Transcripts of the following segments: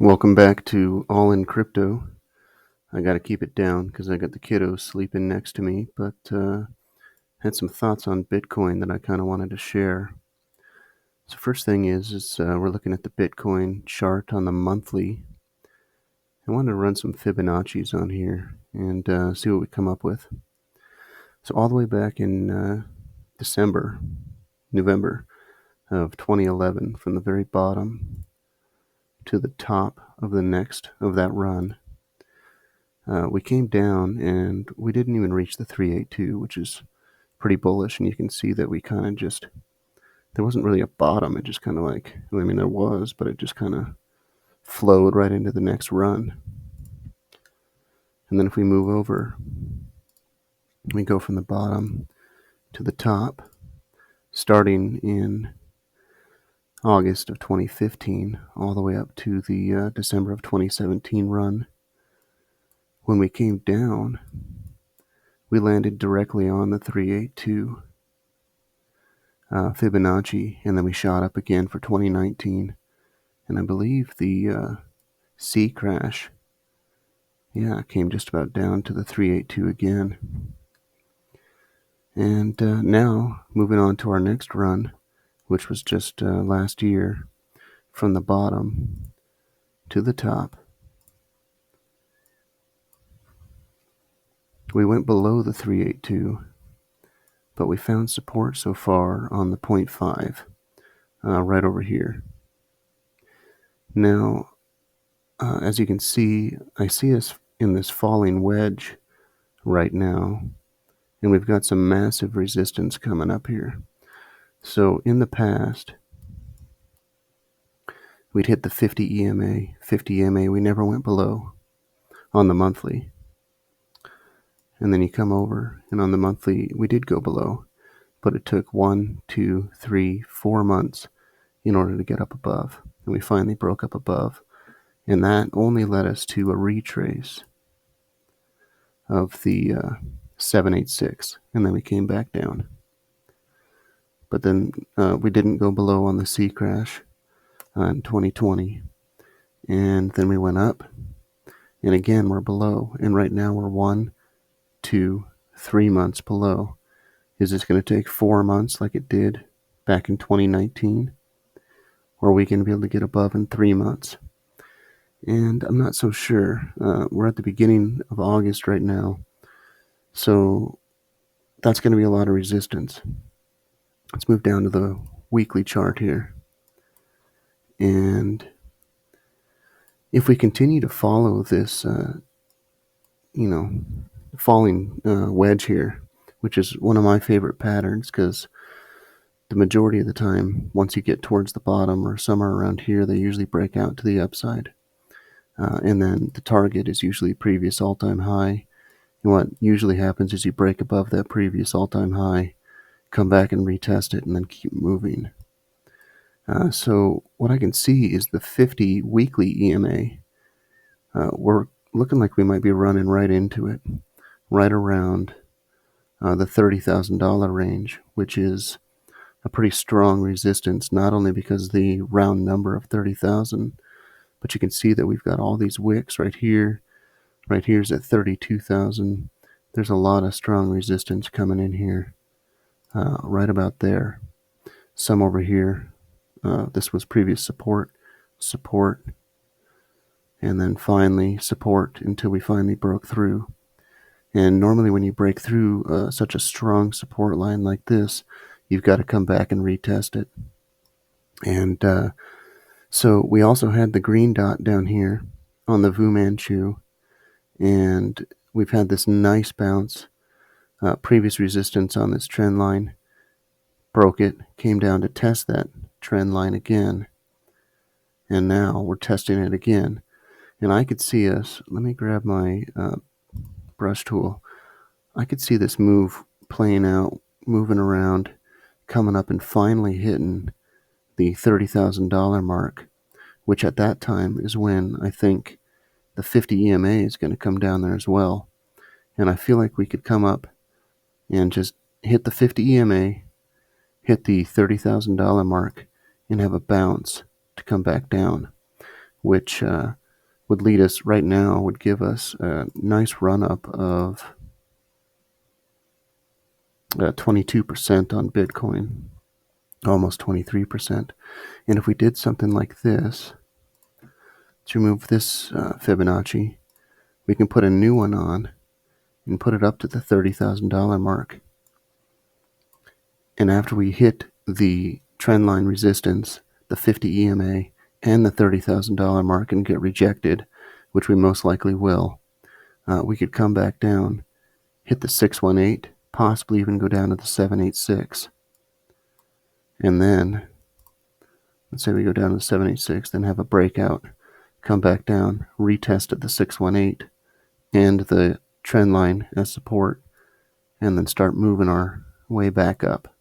Welcome back to All in Crypto. I got to keep it down because I got the kiddos sleeping next to me, but had some thoughts on Bitcoin that I kind of wanted to share. So first thing is we're looking at the Bitcoin chart on the monthly. I wanted to run some Fibonacci's on here and see what we come up with. So all the way back in November of 2011, from the very bottom to the top of that run, we came down and we didn't even reach the 382, which is pretty bullish. And you can see that we kind of there wasn't really a bottom. It just kind of there was, but it just kind of flowed right into the next run. And then if we move over, we go from the bottom to the top, starting in August of 2015, all the way up to the December of 2017 run. When we came down, we landed directly on the 382 Fibonacci, and then we shot up again for 2019. And I believe the C crash, came just about down to the 382 again. And now, moving on to our next run, which was just last year, from the bottom to the top, we went below the 382, but we found support so far on the 0.5, right over here. Now, as you can see, I see us in this falling wedge right now, and we've got some massive resistance coming up here. So in the past, we'd hit the 50 EMA, we never went below on the monthly. And then you come over, and on the monthly, we did go below, but it took 1, 2, 3, 4 months in order to get up above. And we finally broke up above, and that only led us to a retrace of the 786, and then we came back down. But then we didn't go below on the C crash in 2020, and then we went up, and again we're below, and right now we're 1, 2, 3 months below. Is this going to take 4 months like it did back in 2019, or are we going to be able to get above in 3 months? And I'm not so sure. We're at the beginning of August right now, so that's going to be a lot of resistance. Let's move down to the weekly chart here. And if we continue to follow this, falling wedge here, which is one of my favorite patterns, because the majority of the time, once you get towards the bottom or somewhere around here, they usually break out to the upside. And then the target is usually previous all-time high. And what usually happens is you break above that previous all-time high, come back and retest it, and then keep moving. So what I can see is the 50 weekly EMA. We're looking like we might be running right into it, right around the $30,000 range, which is a pretty strong resistance, not only because of the round number of 30,000, but you can see that we've got all these wicks right here. Right here's at 32,000. There's a lot of strong resistance coming in here, right about there. Some over here. This was previous support, and then finally support until we finally broke through. And normally when you break through such a strong support line like this, you've got to come back and retest it. And so we also had the green dot down here on the Fu Manchu, and we've had this nice bounce. Previous resistance on this trend line, broke it, came down to test that trend line again, and now we're testing it again. And I could see us, let me grab my brush tool, I could see this move playing out, moving around, coming up and finally hitting the $30,000 mark, which at that time is when I think the 50 EMA is going to come down there as well. And I feel like we could come up and just hit the 50 EMA, hit the $30,000 mark, and have a bounce to come back down. which would lead us right now, would give us a nice run up of 22% on Bitcoin, almost 23%. And if we did something like this, to remove this Fibonacci, we can put a new one on and put it up to the $30,000 mark. And after we hit the trendline resistance, the 50 EMA, and the $30,000 mark and get rejected, which we most likely will, we could come back down, hit the 618, possibly even go down to the 786. And then, let's say we go down to the 786, then have a breakout, come back down, retest at the 618 and the trend line as support, and then start moving our way back up.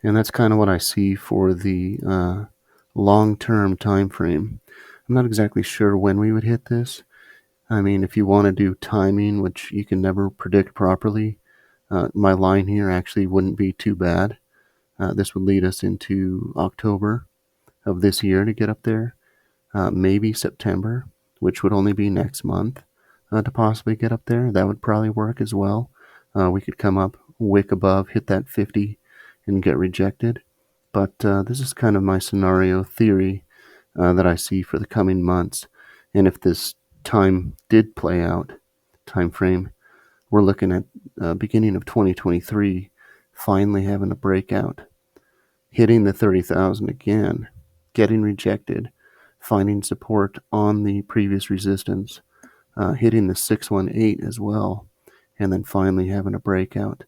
And that's kind of what I see for the long-term time frame. I'm not exactly sure when we would hit this. I mean, if you want to do timing, which you can never predict properly, my line here actually wouldn't be too bad. This would lead us into October of this year to get up there. Maybe September, which would only be next month, to possibly get up there. That would probably work as well. We could come up, wick above, hit that 50, and get rejected. But this is kind of my scenario theory that I see for the coming months. And if this time did play out, time frame, we're looking at beginning of 2023, finally having a breakout, hitting the 30,000 again, getting rejected, finding support on the previous resistance, hitting the 618 as well, and then finally having a breakout.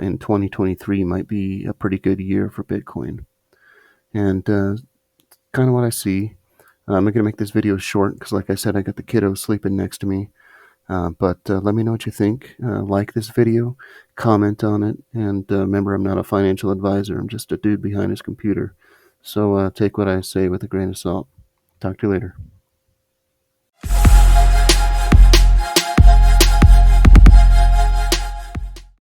In 2023 might be a pretty good year for Bitcoin. And kind of what I see. I'm going to make this video short because, like I said, I got the kiddos sleeping next to me. But let me know what you think. Like this video, comment on it, and remember, I'm not a financial advisor. I'm just a dude behind his computer. So take what I say with a grain of salt. Talk to you later.